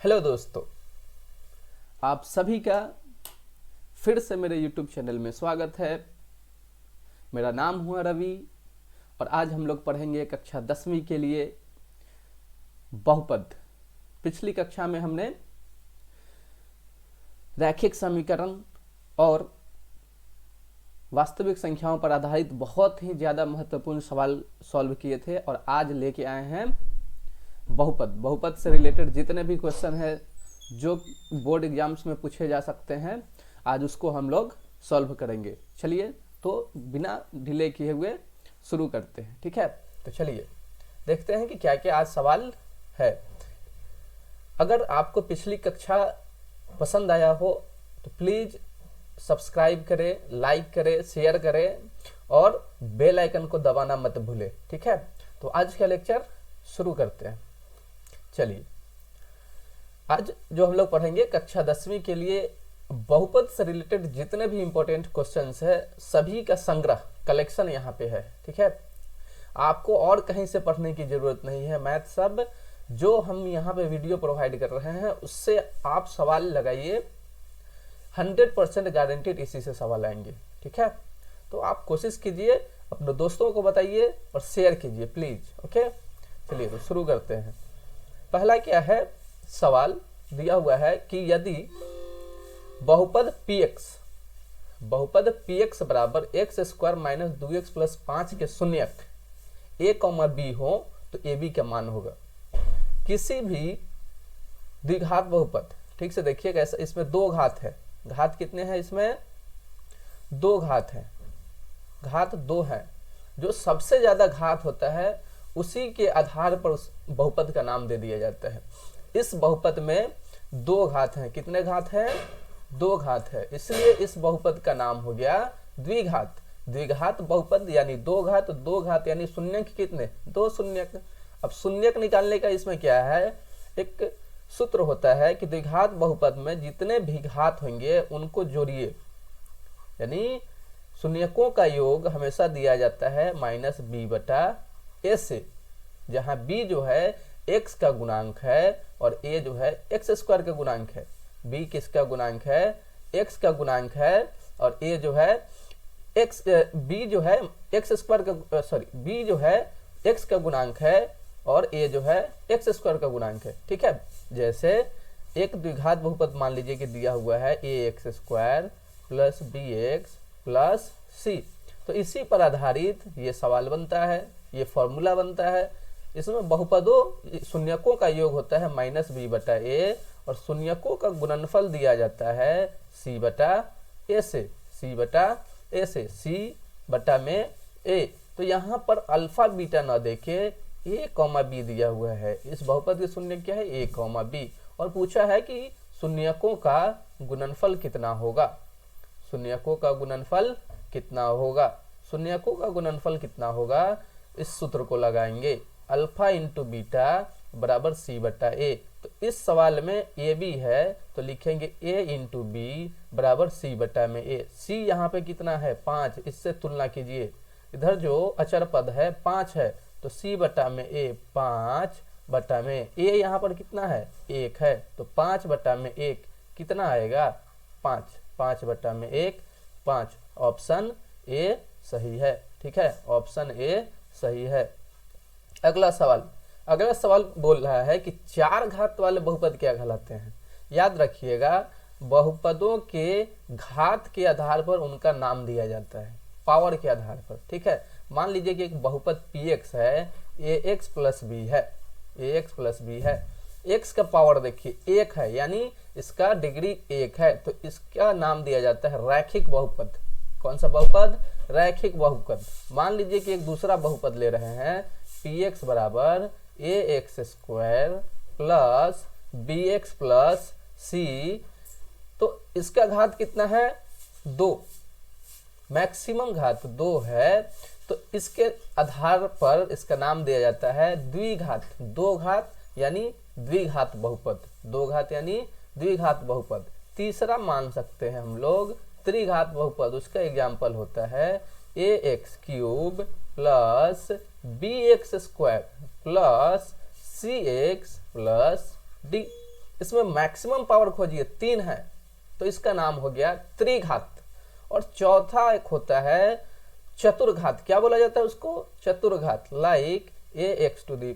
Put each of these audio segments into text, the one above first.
Hello दोस्तों, आप सभी का फिर से मेरे YouTube चैनल में स्वागत है। मेरा नाम हुआ रवि और आज हम लोग पढ़ेंगे कक्षा 10वीं के लिए बहुपद। पिछली कक्षा में हमने रैखिक समीकरण और वास्तविक संख्याओं पर आधारित बहुत ही ज़्यादा महत्वपूर्ण सवाल सॉल्व किए थे और आज लेके आए हैं बहुपद से रिलेटेड जितने भी क्वेश्चन हैं जो बोर्ड एग्जाम्स में पूछे जा सकते हैं, आज उसको हम लोग सॉल्व करेंगे। चलिए तो बिना डिले किए हुए शुरू करते हैं, ठीक है। तो चलिए देखते हैं कि क्या क्या आज सवाल है। अगर आपको पिछली कक्षा पसंद आया हो तो प्लीज़ सब्सक्राइब करें, लाइक करें, शेयर करें और बेल आइकन को दबाना मत भूलें, ठीक है। तो आज का लेक्चर शुरू करते हैं। चलिए, आज जो हम लोग पढ़ेंगे कक्षा 10वीं के लिए बहुपद से रिलेटेड जितने भी इंपॉर्टेंट क्वेश्चंस है सभी का संग्रह कलेक्शन यहाँ पे है, ठीक है। आपको और कहीं से पढ़ने की जरूरत नहीं है। मैथ सब जो हम यहाँ पे वीडियो प्रोवाइड कर रहे हैं उससे आप सवाल लगाइए, 100% गारंटेड इसी से सवाल आएंगे, ठीक है। तो आप कोशिश कीजिए, अपने दोस्तों को बताइए और शेयर कीजिए प्लीज, ओके। चलिए तो शुरू करते हैं। पहला क्या है, सवाल दिया हुआ है कि यदि बहुपद px बराबर x square minus 2x plus 5 के शून्यक a, b हो तो ab का मान होगा। किसी भी द्विघात बहुपद, ठीक से देखिएगा, इसमें दो घात है। घात कितने हैं? इसमें दो घात है, घात दो है। जो सबसे ज्यादा घात होता है उसी के आधार पर उस बहुपद का नाम दे दिया जाता है। इस बहुपद में दो घात हैं। कितने घात हैं? दो घात है, इसलिए इस बहुपद का नाम हो गया द्विघात। द्विघात बहुपद यानी दो घात यानी शून्यक कितने? दो शून्यक। अब शून्यक निकालने का इसमें क्या है, एक सूत्र होता है कि द्विघात बहुपद में जितने भी घात होंगे उनको जोड़िए, यानी शून्यकों का योग हमेशा दिया जाता है माइनस बी बटा ए से, जहां b जो है x का गुणांक है और a जो है एक्स स्क्वायर का गुणांक है। b किसका गुणांक है? x का गुणांक है और a जो है b जो है एक्स स्क्वायर का b जो है x का गुणांक है और a जो है एक्स स्क्वायर का गुणांक है, ठीक है। जैसे एक द्विघात बहुपद मान लीजिए कि दिया हुआ है ax square plus bx plus c, तो इसी पर आधारित ये सवाल बनता है, ये फॉर्मूला बनता है। इसमें बहुपदों शून्यकों का योग होता है माइनस बी बटा ए और शून्यकों का गुणनफल दिया जाता है सी बटा ए से, सी बटा में ए। तो यहाँ पर अल्फा बीटा ना देके ए कॉमा बी दिया हुआ है। इस बहुपद के शून्य क्या है? ए कॉमा बी। और पूछा है कि शून्यकों का गुणनफल कितना होगा। शून्यकों का गुणनफल कितना होगा? शून्यकों का गुणनफल कितना होगा? इस सूत्र को लगाएंगे, अल्फा इंटू बीटा बराबर सी बटा ए। तो इस सवाल में ए बी है तो लिखेंगे ए इंटू बी बराबर सी बटा में ए। सी यहाँ पे कितना है? 5। इससे तुलना कीजिए, इधर जो अचर पद है 5 है तो सी बटा में ए 5 बटा में ए यहाँ पर कितना है? 1 है, तो 5 बटा में 1 कितना आएगा? 5। 5 बटा में 1 5। ऑप्शन ए सही है, ठीक है, ऑप्शन ए सही है। अगला सवाल बोल रहा है कि चार घात वाले बहुपद क्या कहलाते हैं। याद रखिएगा, बहुपदों के घात के आधार पर उनका नाम दिया जाता है, पावर के आधार पर, ठीक है। मान लीजिए कि एक बहुपद px है, ax प्लस b है, x का पावर देखिए 1 है, यानी इसका डिग्री 1 है, तो इसका नाम दिया जाता है रैखिक बहुपद। कौन सा बहुपद? रैखिक बहुपद। मान लीजिए कि एक दूसरा बहुपद ले रहे हैं, px बराबर ax square plus bx plus c, तो इसका घात कितना है? 2, मैक्सिमम घात 2 है, तो इसके आधार पर इसका नाम दिया जाता है द्विघात। दो घात यानी द्विघात बहुपद, दो घात यानी द्विघात बहुपद। तीसरा मान सकते हैं हम लोग त्रिघात बहुपद, उसका एग्जाम्पल होता है ax cube plus bx square plus cx plus d। इसमें मैक्सिमम पावर खोजिए 3 है, तो इसका नाम हो गया त्रिघात। और चौथा एक होता है चतुर्घात, क्या बोला जाता है उसको? चतुर्घात, like ax⁴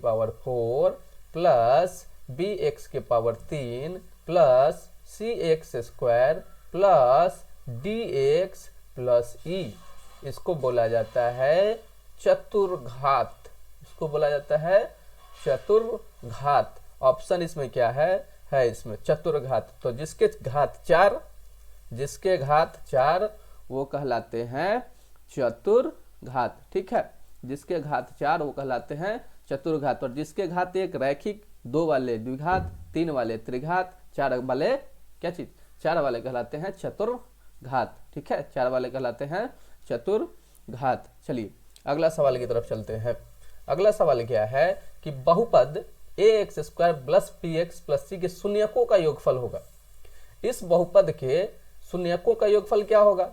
plus bx⁴ plus cx² plus dx plus e, इसको बोला जाता है चतुर्घात। इसको बोला जाता है चतुर्घात। ऑप्शन इसमें क्या है इसमें चतुर्घात। तो जिसके घात 4 वो कहलाते हैं चतुर्घात, ठीक है। जिसके घात 4 वो कहलाते हैं चतुर्घात, और जिसके घात 1 रैखिक, 2 वाले द्विघात, 3 वाले त्रिघात, 4 वाले क्या चीज, 4 वाले कहलाते हैं चतुर्घात, ठीक है। 4 वाले कहलाते हैं चतुर्घात। चलिए अगला सवाल की तरफ चलते हैं। अगला सवाल क्या है कि बहुपद ax² plus bx plus c के शून्यकों का योगफल होगा। इस बहुपद के शून्यकों का योगफल क्या होगा?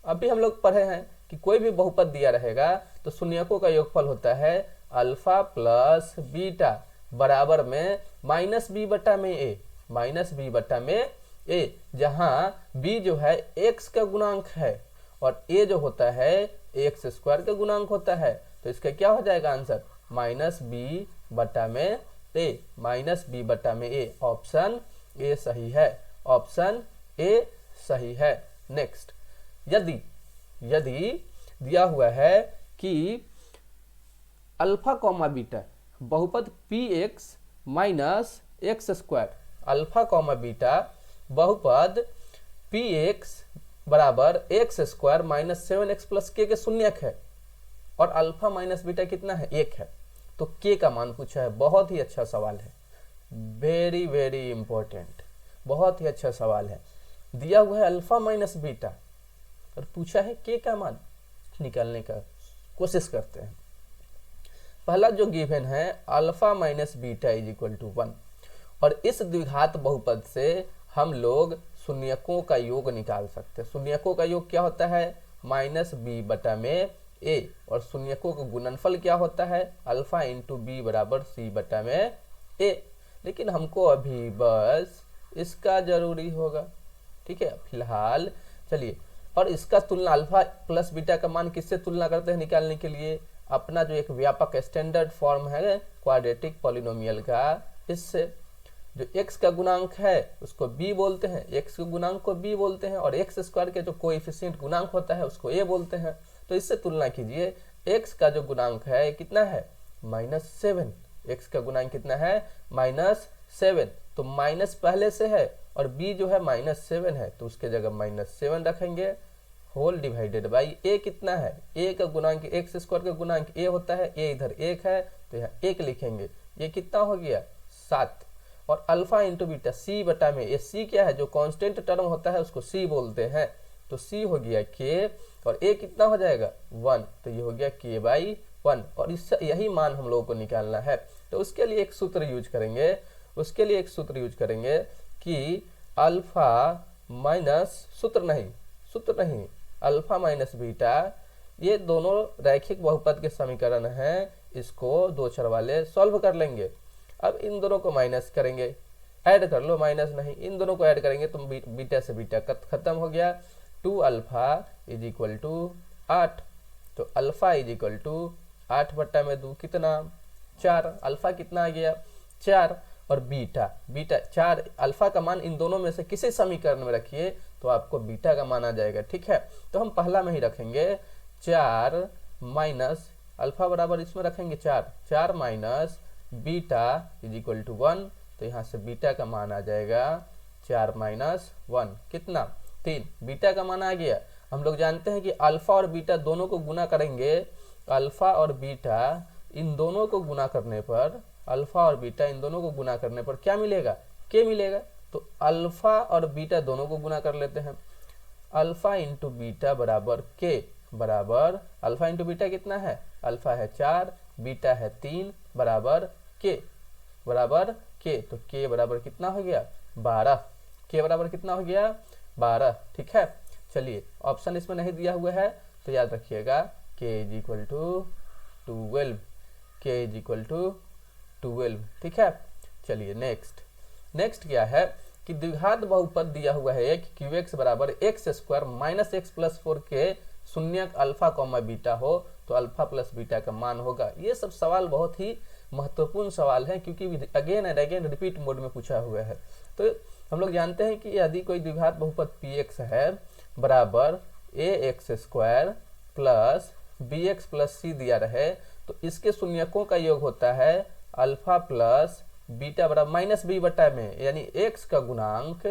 अभी हम लोग पढ़े हैं कि कोई भी बहुपद दिया रहेगा तो शून्यकों का योगफल होता है अल्फा प्लस बीटा बराबर में माइनस बी बटा में ए, माइनस बी बटा में ए, जहां b जो है x का गुणांक है और a जो होता है ax² का गुणांक होता है। तो इसका क्या हो जाएगा आंसर? माइनस बी बटा में ए, माइनस बी बटा में ए। ऑप्शन ए सही है, ऑप्शन ए सही है। नेक्स्ट, यदि दिया हुआ है कि अल्फा कॉमा बीटा बहुपद px minus x², alpha comma beta बहुपद px बराबर x² minus 7x plus k के शून्यक है, और अल्फा माइनस बीटा कितना है? 1 है। तो k का मान पूछा है। बहुत ही अच्छा सवाल है, वेरी वेरी इंपॉर्टेंट, बहुत ही अच्छा सवाल है। दिया हुआ है अल्फा माइनस बीटा और पूछा है k का मान निकालने का कोशिश करते हैं। पहला जो गिवन है alpha minus beta is equal to 1, और इस द्विघात बहुपद से हम लोग शून्यकों का योग निकाल सकते हैं। शून्यकों का योग क्या होता है? माइनस बी बटा में ए, और शून्यकों का गुणनफल क्या होता है? अल्फा इंटू बी बराबर सी बटा में ए। लेकिन हमको अभी बस इसका जरूरी होगा, ठीक है फिलहाल। चलिए, और इसका तुलना अल्फा प्लस बीटा का मान किससे तुलना करते हैं निकालने के लिए? अपना जो एक व्यापक स्टैंडर्ड फॉर्म है क्वाड्रेटिक पॉलिनोमियल का, इससे जो x का गुणांक है उसको b बोलते हैं, x के गुणांक को b बोलते हैं, और x² के जो कोएफिशिएंट गुणांक होता है उसको a बोलते हैं। तो इससे तुलना कीजिए, x का जो गुणांक है कितना है? -7। x का गुणांक कितना है? -7। तो माइनस पहले से है और b जो है -7 है, तो उसके जगह -7 रखेंगे, होल डिवाइडेड बाई a कितना है? a का गुणांक x² का गुणांक a होता है, a इधर 1 है तो यहाँ 1 लिखेंगे। ये कितना हो गया? 7। और अल्फा इंटू बीटा c बटा में ए, c क्या है? जो कांस्टेंट टर्म होता है उसको c बोलते हैं, तो c हो गया k, और a कितना हो जाएगा? 1। तो ये हो गया k/1, और इससे यही मान हम लोगों को निकालना है। तो उसके लिए एक सूत्र यूज करेंगे, कि अल्फा माइनस सूत्र नहीं अल्फा माइनस बीटा, ये दोनों रैखिक बहुपद के समीकरण हैं, इसको दो चर वाले सॉल्व कर लेंगे। अब इन दोनों को माइनस करेंगे, ऐड कर लो, माइनस नहीं, इन दोनों को ऐड करेंगे तो बीटा से बीटा खत्म हो गया। 2 अल्फा इज इक्वल टू 8, तो अल्फा इज इक्वल टू 8 बट्टा में 2 कितना? 4। अल्फा कितना आ गया? 4, और बीटा 4। अल्फा का मान इन दोनों में से किसी समीकरण में रखिए तो आपको बीटा का मान आ जाएगा, ठीक है। तो हम पहला में ही रखेंगे 4 माइनस अल्फा बराबर इसमें रखेंगे 4 minus beta is equal to 1, तो यहाँ से बीटा का मान आ जाएगा 4 माइनस 1 कितना? 3। बीटा का मान आ गया। हम लोग जानते हैं कि अल्फा और बीटा दोनों को गुना करेंगे, अल्फा और बीटा इन दोनों को गुना करने पर, अल्फा और बीटा इन दोनों को गुना करने पर क्या मिलेगा? k मिलेगा। तो अल्फा और बीटा दोनों को गुना कर लेते हैं, अल्फा इंटू बीटा बराबर k, बराबर अल्फा इंटू बीटा कितना है? अल्फा है 4, बीटा है 3, बराबर k, तो k बराबर कितना हो गया? 12। k बराबर कितना हो गया? 12, ठीक है। चलिए, ऑप्शन इसमें नहीं दिया हुआ है तो याद रखिएगा k is equal to 12, k is equal to 12, ठीक है। चलिए नेक्स्ट क्या है कि द्विघात बहुपद दिया हुआ है एक qx बराबर x square minus x plus 4 के शून्यक अल्फा कॉमा बीटा हो तो अल्फा प्लस बीटा का मान होगा। ये सब सवाल बहुत ही महत्वपूर्ण सवाल है क्योंकि again and again repeat mode में पूछा हुआ है। तो हम लोग जानते हैं कि यदि कोई द्विघात बहुपद px है बराबर a x square plus b x plus c दिया रहे तो इसके शून्यकों का योग होता है अल्फा प्लस बीटा बराबर माइनस बी बटा में, यानी एक्स का गुणांक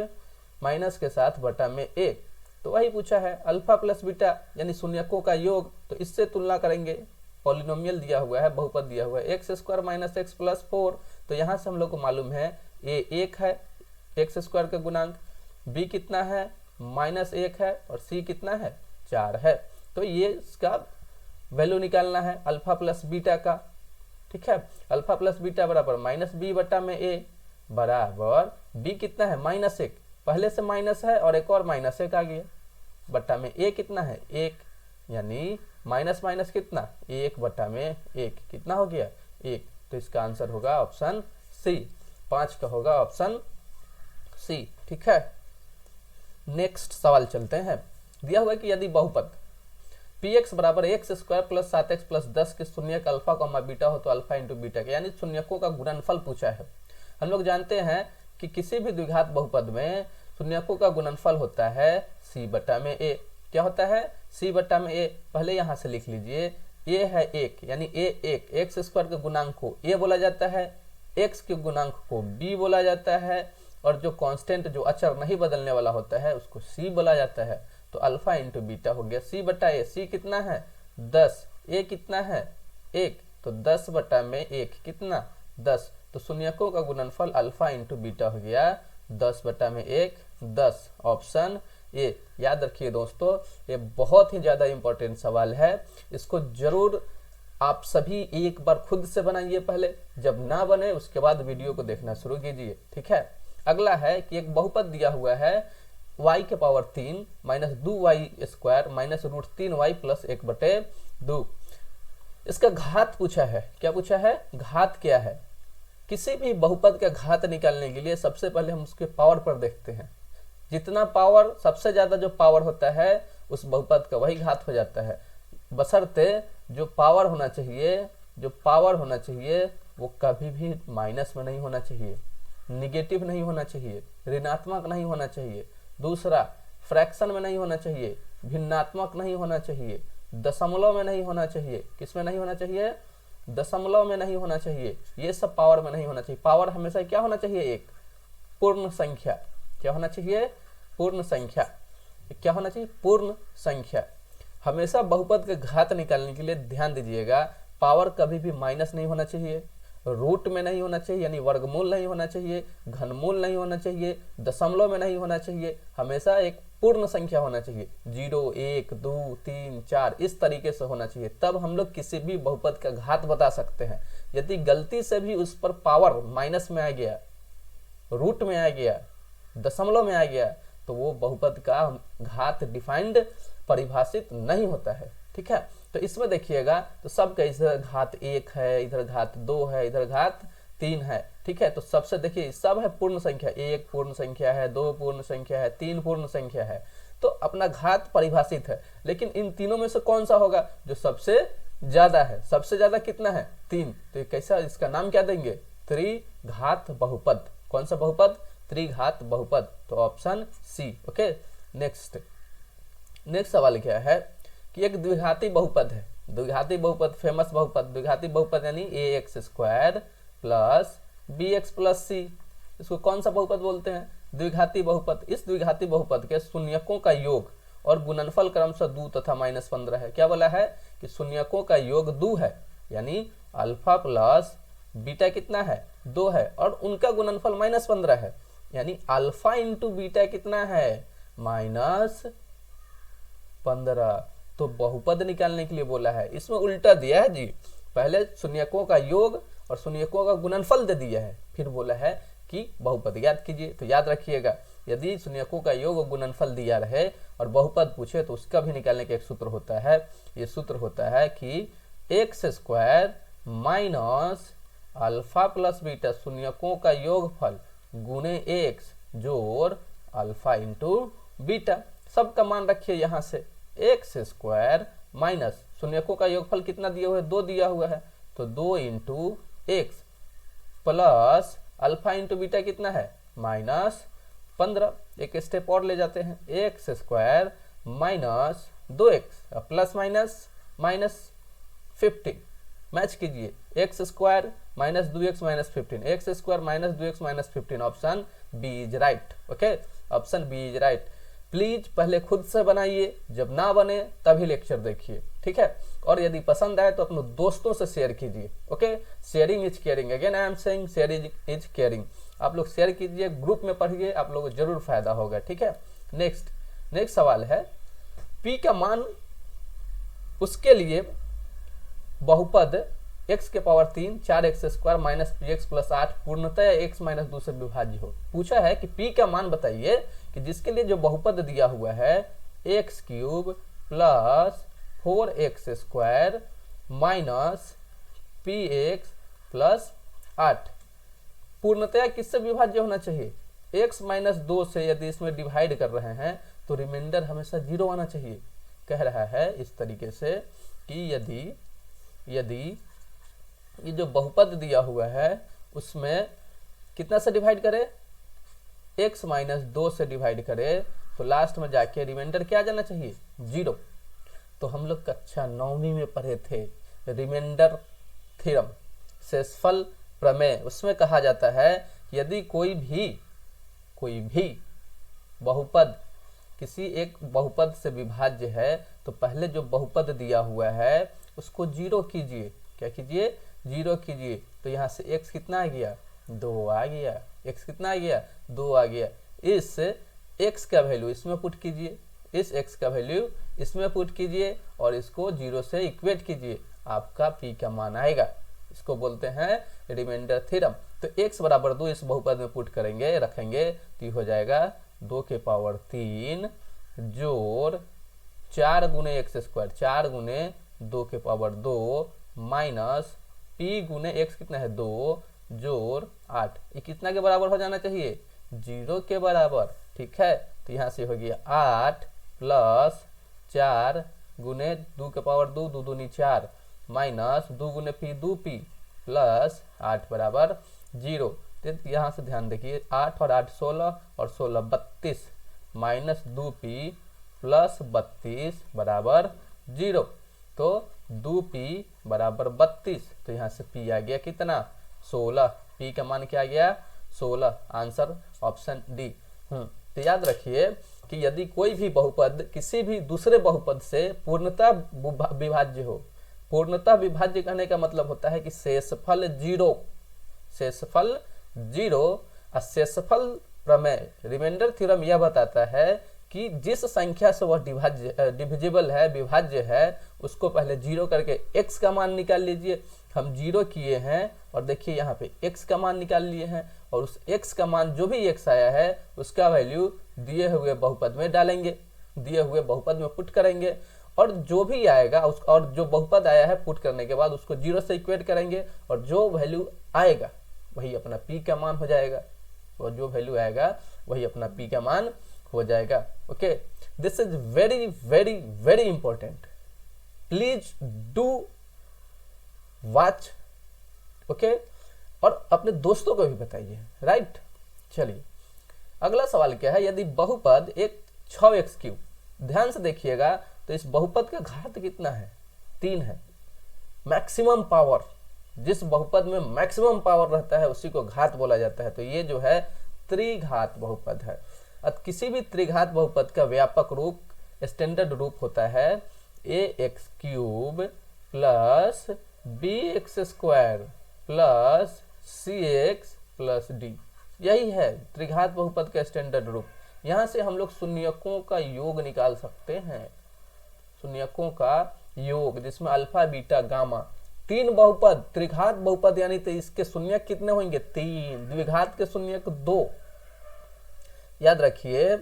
माइनस के साथ बटा में ए। तो वही पूछा है अल्फा प्लस बीटा यानी शून्यकों का योग, तो इससे तुलना करेंगे। पॉलिनोमियल दिया हुआ है, बहुपद दिया हुआ है x square minus x plus 4, तो यहाँ से हम लोग को मालूम है ए 1 है एक्स स्क्वायर का गुणांक, बी कितना है माइनस 1 है और सी कितना है 4 है। तो ये इसका वैल्यू निकालना है अल्फा प्लस बीटा का। ठीक है, अल्फा प्लस बीटा बराबर माइनस बी बटा में ए बराबर बी कितना है माइनस 1, पहले से माइनस है और एक और माइनस 1 आ गया बटा में ए कितना है 1, यानी माइनस माइनस कितना 1 बटा में 1 कितना हो गया 1। तो इसका आंसर होगा ऑप्शन सी, 5 का होगा ऑप्शन सी। ठीक है, नेक्स्ट सवाल चलते हैं। दिया हुआ है कि यदि बहुपद px बराबर x square plus 7x plus 10 के शून्यक अल्फा कॉमा बीटा हो तो अल्फा इंटू बीटा के, यानी शून्यकों का गुणनफल पूछा है। हम लोग जानते हैं कि किसी भी द्विघात बहुपद में शून्यकों का गुणनफल होता है c बटा में a। क्या होता है c बटा में a, पहले यहाँ से लिख लीजिए a है 1 यानी a 1, एक्स स्क्वायर के गुणांक को a बोला जाता है, x के गुणांक को b बोला जाता है और जो कांस्टेंट जो अचर नहीं बदलने वाला होता है उसको c बोला जाता है। तो अल्फा इंटू बीटा हो गया c बटा ए, c कितना है 10, a कितना है 1, तो 10 बटा में 1 कितना 10, तो शून्यकों का गुणनफल अल्फा इंटू बीटा हो गया 10 बटा में 1 10, ऑप्शन ए। याद रखिए दोस्तों, ये बहुत ही ज्यादा इंपॉर्टेंट सवाल है, इसको जरूर आप सभी एक बार खुद से बनाइए पहले, जब ना बने उसके बाद वीडियो को देखना शुरू कीजिए। ठीक है, अगला है कि एक बहुपद दिया हुआ है y के power 3 minus 2y square minus root 3y plus 1/2। इसका घात पूछा है। क्या पूछा है, घात क्या है। किसी भी बहुपद का घात निकालने के लिए सबसे पहले हम उसके पावर पर देखते हैं, जितना पावर सबसे ज्यादा जो पावर होता है उस बहुपद का वही घात हो जाता है, बशर्ते जो पावर होना चाहिए वो कभी भी माइनस में नहीं होना चाहिए, निगेटिव नहीं होना चाहिए, ऋणात्मक नहीं होना चाहिए, दूसरा फ्रैक्शन में नहीं होना चाहिए, भिन्नात्मक नहीं होना चाहिए, दशमलव में नहीं होना चाहिए। किस में नहीं होना चाहिए, दशमलव में नहीं होना चाहिए, ये सब पावर में नहीं होना चाहिए। पावर हमेशा क्या होना चाहिए, एक पूर्ण संख्या। क्या होना चाहिए, पूर्ण संख्या। क्या होना चाहिए, पूर्ण संख्या। हमेशा बहुपद के घात निकालने के लिए ध्यान दीजिएगा, पावर कभी भी माइनस नहीं होना चाहिए, रूट में नहीं होना चाहिए यानी वर्गमूल नहीं होना चाहिए, घनमूल नहीं होना चाहिए, दशमलव में नहीं होना चाहिए, हमेशा एक पूर्ण संख्या होना चाहिए, 0 1 2 3 4 इस तरीके से होना चाहिए। तब हम लोग किसी भी बहुपद का घात बता सकते हैं। यदि गलती से भी उस पर पावर माइनस में आ गया, रूट में आ गया, दशमलव में आ गया, तो वो बहुपद का घात डिफाइंड परिभाषित नहीं होता है। ठीक है, तो इसमें देखिएगा तो सबका इधर घात 1 है, इधर घात 2 है, इधर घात 3 है। ठीक है, तो सबसे देखिए सब है पूर्ण संख्या, 1 पूर्ण संख्या है, 2 पूर्ण संख्या है, 3 पूर्ण संख्या है, तो अपना घात परिभाषित है। लेकिन इन तीनों में से कौन सा होगा जो सबसे ज्यादा है, सबसे ज्यादा कितना है 3, तो कैसा, इसका नाम क्या देंगे, त्रिघात बहुपद। कौन सा बहुपद, त्रिघात बहुपद, तो ऑप्शन सी। ओके, नेक्स्ट सवाल क्या है कि एक द्विघाती बहुपद है, द्विघाती बहुपद फेमस बहुपद, द्विघाती बहुपद यानी a x square plus b x plus c, इसको कौन सा बहुपद बोलते हैं, द्विघाती बहुपद। इस द्विघाती बहुपद के शून्यकों का योग और गुणनफल क्रमशः 2 तथा -15 है। क्या बोला है कि शून्यकों का योग 2 है, यानी अल्फा प्लस बीटा कितना है 2 है, और उनका गुणनफल -15 है, यानी अल्फा इंटू बीटा कितना है -15। तो बहुपद निकालने के लिए बोला है, इसमें उल्टा दिया है जी, पहले शून्यकों का योग और शून्यकों का गुणनफल दे दिया है, फिर बोला है कि बहुपद याद कीजिए। तो याद रखिएगा, यदि शून्यकों का योग और गुणनफल दिया रहे और बहुपद पूछे तो उसका भी निकालने का एक सूत्र होता है। ये सूत्र होता है कि x square minus alpha plus beta, शून्यकों का योगफल, गुने एक्स जोड़ अल्फा इंटू बीटा। सबका मान रखिए यहाँ से एक्स स्क्वायर माइनस शून्यकों का योगफल कितना दिया हुआ है, 2 दिया हुआ है, तो 2 into x plus alpha into beta कितना है -15। एक स्टेप और ले जाते हैं, x square minus 2x plus minus -15 match कीजिए, x square minus 2x minus 15, x square minus 2x minus 15, option B is right. Okay, option B is right. Please पहले खुद से बनाइए, जब ना बने तभी लेक्चर देखिए, ठीक है। और यदि पसंद आए तो अपने दोस्तों से शेयर कीजिए। Okay, sharing is caring, again I am saying sharing is caring. आप लोग शेयर कीजिए, ग्रुप में पढ़िए, आप लोगों को जरूर फायदा होगा, ठीक है। नेक्स्ट सवाल है, p का मान उसके लिए बहुपद x के power 3 4x square minus px plus 8 पूर्णतः x माइनस 2 से विभाज्य हो। पूछा है कि p का मान बताइए कि जिसके लिए जो बहुपद दिया हुआ है x cube plus 4x square minus px plus 8 पूर्णतः किससे विभाज्य होना चाहिए, x माइनस 2 से। यदि इसमें डिवाइड कर रहे हैं तो रिमाइंडर हमेशा 0 आना चाहिए। कह रहा है इस तरीके से कि यदि ये जो बहुपद दिया हुआ है उसमें कितना से डिवाइड करे, x माइनस 2 से डिवाइड करे, तो लास्ट में जाके रिमाइंडर क्या जाना चाहिए, 0। तो हम लोग कक्षा 9वीं में पढ़े थे रिमाइंडर थ्योरम, शेषफल प्रमेय। उसमें कहा जाता है यदि कोई भी बहुपद किसी एक बहुपद से विभाज्य है तो पहले जो बहुपद दिया हुआ है उसको 0 कीजिए। क्या कीजिए, 0 कीजिए। तो यहाँ से x कितना आ गया, 2 आ गया, x कितना आ गया, 2 आ गया। इस x का वैल्यू इसमें पुट कीजिए, इस x का वैल्यू इसमें पुट कीजिए और इसको 0 से इक्वेट कीजिए, आपका p का मान आएगा। इसको बोलते हैं रिमाइंडर थ्योरम। तो x बराबर 2 इस बहुपद में पुट करेंगे, रखेंगे, तो हो जाएगा 2 के पावर 3 जोड़ 4 गुने x स्क्वायर, 4 गुने 2 के पावर 2 माइनस p गुने x कितना है, 2 जोड़ 8। ये कितना के बराबर हो जाना चाहिए, 0 के बराबर, ठीक है। तो यहाँ से हो गया 8 प्लस 4 गुने 2 के पावर 2, 2 दूनी 4 माइनस 2 गुने p 2p प्लस 8 बराबर 0। तो यहाँ से ध्यान देखिए, 8 और 8 16 और 16 32 माइनस 2p प्लस 32 बराबर 0। तो 2p बराबर 32, तो यहाँ से p आ गया कितना, 16। p का मान क्या आ गया, 16। Answer option D. तो याद रखिए कि यदि कोई भी बहुपद किसी भी दूसरे बहुपद से पूर्णतः विभाज्य हो, पूर्णतः विभाज्य कहने का मतलब होता है कि शेषफल 0, शेषफल 0। और शेषफल प्रमेय रिमाइंडर थ्योरम यह बताता है कि जिस संख्या से वह डिविजिबल है, विभाज्य है, उसको पहले 0 करके x का मान निकाल लीजिए। हम 0 किए हैं और देखिए यहाँ पे x का मान निकाल लिए हैं, और उस x का मान जो भी x आया है उसका वैल्यू दिए हुए बहुपद में डालेंगे, दिए हुए बहुपद में पुट करेंगे, और जो भी आएगा और जो बहुपद आया है पुट करने के बाद उसको 0 से इक्वेट करेंगे, और जो वैल्यू आएगा वही अपना p का मान हो जाएगा, और जो वैल्यू आएगा वही अपना p का मान हो जाएगा। Okay, this is very very very important, please do watch. Okay, और अपने दोस्तों को भी बताइए, राइट। चलिए अगला सवाल क्या है, यदि बहुपद एक 6x क्यूब, ध्यान से देखिएगा, तो इस बहुपद का घात कितना है, 3 है। मैक्सिमम पावर, जिस बहुपद में मैक्सिमम पावर रहता है उसी को घात बोला जाता है। तो ये जो है त्रिघात बहुपद है। अब किसी भी त्रिघात बहुपद का व्यापक रूप, स्टैंडर्ड रूप होता है ax cube plus bx square plus cx plus d। यही है त्रिघात बहुपद का स्टैंडर्ड रूप। यहाँ से हम लोग शून्यकों का योग निकाल सकते हैं, शून्यकों का योग, जिसमें अल्फा बीटा गामा, 3 बहुपद, त्रिघात बहुपद यानी तो इसके शून्यक कितने होंगे, 3, द्विघात के शून्यक 2। याद रखिए,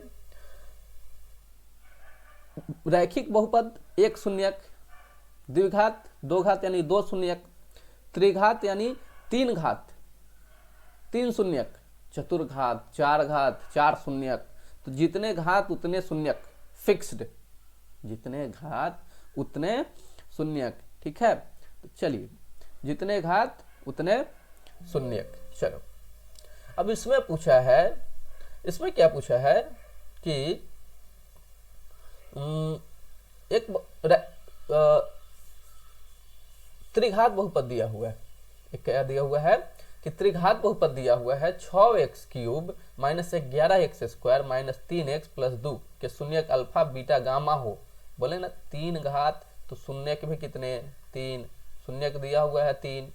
रैखिक बहुपद 1 शून्यक, द्विघात 2 घात यानी 2 शून्यक, त्रिघात यानी 3 घात 3 शून्यक, चतुर्घात, चार घात, चार शून्यक, तो जितने घात उतने शून्यक, फिक्स्ड, जितने घात उतने शून्यक, ठीक है। तो चलिए, जितने घात उतने शून्यक। चलो, अब इसमें पूछा है, इसमें क्या पूछा है कि एक त्रिघात बहुपद दिया हुआ है। एक क्या दिया हुआ है कि त्रिघात बहुपद दिया हुआ है 6x³ minus 11x² minus 3x plus 2 के शून्यक अल्फा बीटा गामा हो। बोले ना 3 घात, तो शून्यक भी कितने, 3, शून्यक दिया हुआ है 3,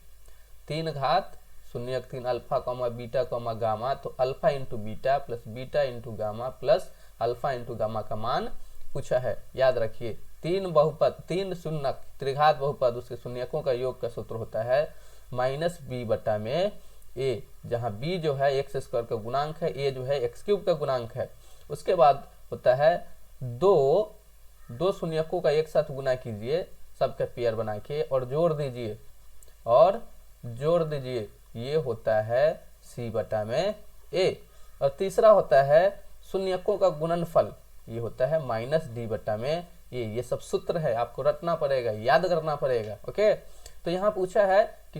3 घात शून्यक 3 alpha comma beta comma gamma, तो alpha into beta plus beta into gamma plus alpha into gamma का मान पूछा है। याद रखिए, 3 बहुपद, 3 शून्यक त्रिघात बहुपद, उसके शून्यकों का योग का सूत्र होता है माइनस बी बटा में ए, जहाँ बी जो है x² का गुणांक है, ए जो है x³ का गुणांक है। उसके बाद होता है दो शून्यकों का एक साथ गुना कीजिए, सबका पेयर बना के, और जोड़ दीजिए, और जोड़ दीजिए, ये होता है सी बटा में ए। और तीसरा होता है शून्यकों का गुणनफल, ये होता है माइनस डी बटा में ए। ये सब सूत्र है, आपको रटना पड़ेगा, याद करना पड़ेगा। ओके, तो यहाँ पूछा है कि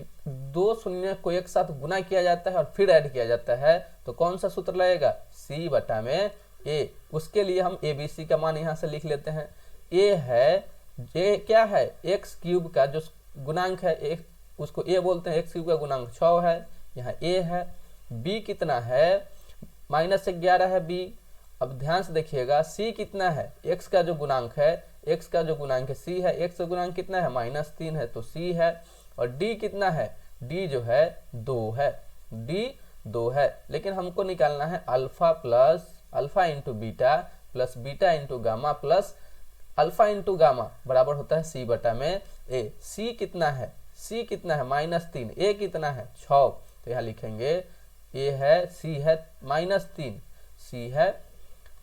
2 शून्य को एक साथ गुना किया जाता है और फिर ऐड किया जाता है, तो कौन सा सूत्र लगेगा, सी बटा में ए। उसके लिए हम ए बी सी का मान यहाँ से लिख लेते हैं। ए है, ए क्या है, x³ का जो गुणांक है, उसको ए बोलते हैं, x³ का गुणांक 6 है, यहाँ ए है। b कितना है, माइनस 11 है b। अब ध्यान से देखिएगा, c कितना है, x का जो गुणांक है, x का जो गुणांक है c है, x का गुणांक कितना है, -3 है, तो c है। और d कितना है, d जो है 2 है, d 2 है। लेकिन हमको निकालना है alpha into beta plus beta into gamma plus alpha into gamma बराबर होता है सी बटा में ए। सी कितना है, सी कितना है, -3, ए कितना है 6, तो यहाँ लिखेंगे ए है, सी है -3, सी है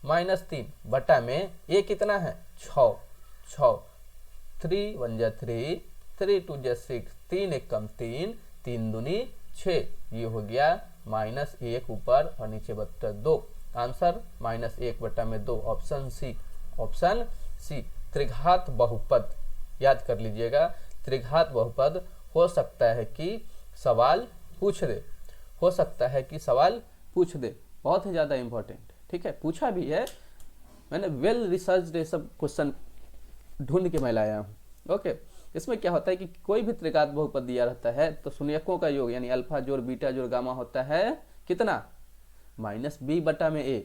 -3 बटा में ए कितना है 6, 3 1 जा 3, 3 2 जा 6, 3 1 कम 3, 3 दूनी 6, ये हो गया -1 ऊपर और नीचे बटा 2। आंसर -1 बटा में 2, ऑप्शन सी, ऑप्शन सी। त्रिघात बहुपद याद कर लीजिएगा, त्रिघात बहुपद हो सकता है कि सवाल पूछ दे, हो सकता है कि सवाल पूछ दे, बहुत ही ज़्यादा इंपॉर्टेंट, ठीक है। पूछा भी है, मैंने वेल रिसर्च ये सब क्वेश्चन ढूंढ के मैं लाया हूँ। ओके, इसमें क्या होता है कि कोई भी त्रिघात बहुपद दिया रहता है तो शून्यकों का योग यानी अल्फा जोड़ बीटा जोड़ गामा होता है कितना, -b बटा में a।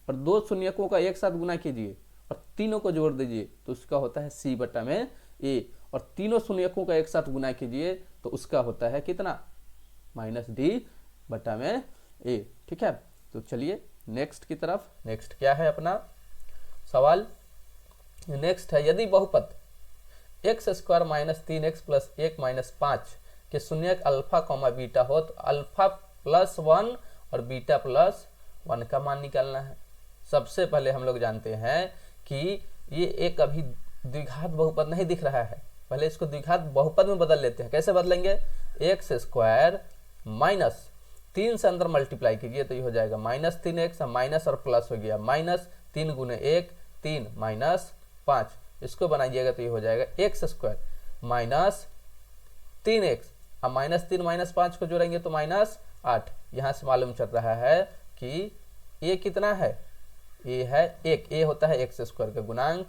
और 2 शून्यकों का एक साथ गुना कीजिए और तीनों को जोड़ दीजिए तो उसका होता है c बटा में a। और तीनों शून्यकों का एक साथ गुना कीजिए तो उसका होता है कितना, -d बटा में a, ठीक है। तो चलिए नेक्स्ट की तरफ। नेक्स्ट क्या है अपना सवाल, नेक्स्ट है यदि बहुपद x² - 3x + 1 - 5 के शून्यक अल्फा कॉमा बीटा हो तो अल्फा +1 और बीटा +1 का मान निकालना है। सबसे पहले हम लोग जानते हैं कि ये एक अभी द्विघात बहुपद नहीं दिख रहा है, पहले इसको द्विघात बहुपद में बदल लेते हैं। कैसे बदलेंगे, x² माइनस 3 से अंदर मल्टीप्लाई कीजिए तो ये हो जाएगा -3x, माइनस और प्लस हो गया, -3 × 1 3 -5, इसको बनाइएगा तो ये हो जाएगा x² माइनस 3x, अब -3 -5 को जोड़ेंगे तो -8। यहाँ से मालूम चल रहा है कि a कितना है, a है 1, a होता है x² का गुणांक,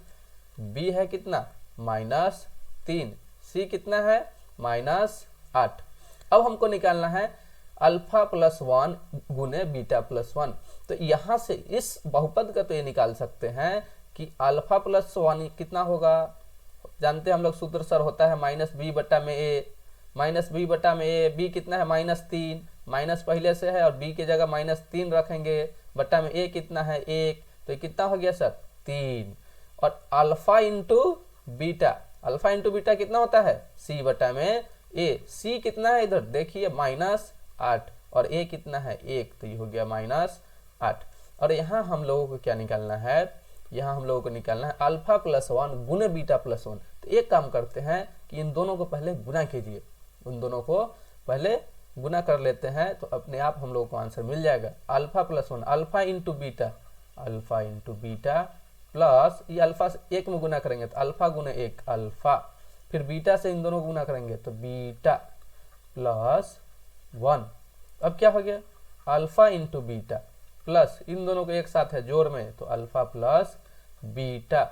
b है कितना -3, c कितना है -8। अब हमको निकालना है अल्फा +1 गुने बीटा +1। तो यहाँ से इस बहुपद का तो ये निकाल सकते हैं कि अल्फा +1 कितना होगा, जानते हैं हम लोग सूत्र सर होता है -b बटा में a, -b बटा में a, b कितना है -3, माइनस पहले से है और b की जगह -3 रखेंगे, बटा में a कितना है 1, तो ये कितना हो गया सर 3। और अल्फा इंटू बीटा कितना होता है c बटा में a, c कितना है इधर देखिए -8 और a कितना है 1, तो ये हो गया -8। और यहाँ हम लोगों को क्या निकालना है, यहाँ हम लोगों को निकालना है अल्फा +1 गुने बीटा +1। तो एक काम करते हैं कि इन दोनों को पहले गुना कीजिए, उन दोनों को पहले गुना कर लेते हैं तो अपने आप हम लोगों को आंसर मिल जाएगा। Alpha plus 1 alpha into beta plus ये अल्फा से 1 में गुना करेंगे तो अल्फा गुना 1 अल्फा, फिर बीटा से इन दोनों को गुना करेंगे तो बीटा प्लस 1। अब क्या हो गया अल्फा इंटू बीटा प्लस इन दोनों को एक साथ है जोड़ में तो अल्फा प्लस बीटा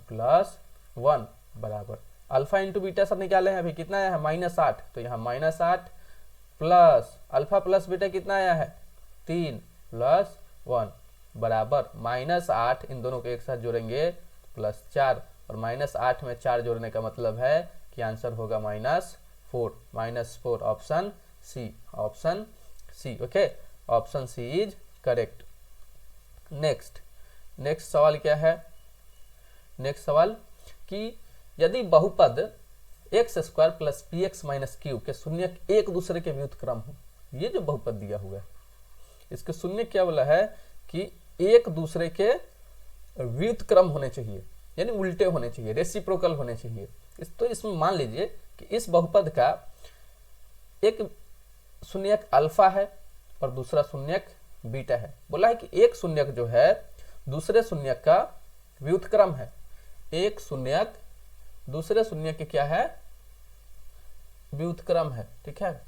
प्लस 1 बराबर अल्फा इंटू बीटा सब निकाले हैं अभी कितना आया है -8, तो यहाँ -8 प्लस अल्फा प्लस बीटा कितना आया है 3 प्लस 1 बराबर -8, इन दोनों को एक साथ जोड़ेंगे प्लस 4 और -8 में 4 जोड़ने का मतलब है कि आंसर होगा -4 option C. Okay, option C is correct. Next सवाल क्या है, नेक्स्ट सवाल कि यदि बहुपद x² plus px minus Q के शून्यक एक दूसरे के व्युत्क्रम हो, ये जो बहुपद दिया हुआ है इसके शून्य क्या बोला है कि एक दूसरे के व्युत्क्रम होने चाहिए, यानी उल्टे होने चाहिए, रेसिप्रोकल होने चाहिए। तो इसमें मान लीजिए कि इस बहुपद का एक शून्यक अल्फा है और दूसरा शून्यक बीटा है। बोला है कि एक शून्यक जो है दूसरे शून्यक का व्युत्क्रम है, एक शून्यक दूसरे शून्यक के क्या है व्युत्क्रम है। ठीक है,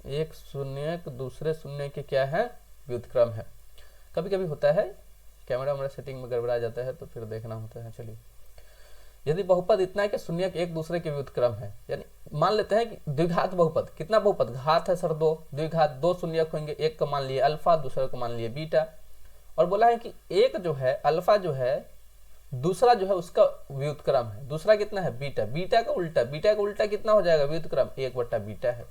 एक शून्यक दूसरे शून्य के क्या है व्युत्क्रम है। कभी कभी होता है कैमरा मेरा सेटिंग में गड़बड़ा जाता है तो फिर देखना होता है। चलिए, यदि बहुपद इतना है कि शून्यक एक दूसरे के व्युत्क्रम है, यानी मान लेते हैं कि द्विघात बहुपद, कितना बहुपद घात है सर 2, द्विघात 2 शून्यक होंगे, एक को मान लिए अल्फा दूसरे को मान लिए बीटा, और बोला है कि एक जो है अल्फा जो है दूसरा जो है उसका व्युत्क्रम है, दूसरा कितना है बीटा, बीटा का उल्टा कितना हो जाएगा व्युत्क्रम 1/बीटा है।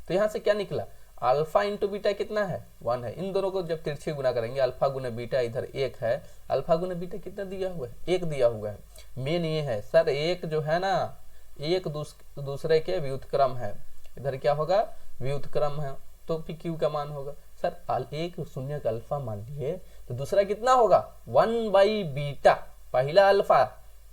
तो यहाँ से क्या निकला अल्फा इंटू बीटा कितना है 1 है। इन दोनों को जब तिरछे गुना करेंगे अल्फा गुना बीटा इधर 1 है, अल्फा गुना बीटा कितना दिया हुआ है 1 दिया हुआ है। मेन ये है सर एक जो है ना एक दूसरे के व्युत्क्रम है, इधर क्या होगा व्युत्क्रम है तो पी क्यू का मान होगा। सर एक शून्य का अल्फा मान लिए तो दूसरा कितना होगा 1/बीटा, पहला अल्फा,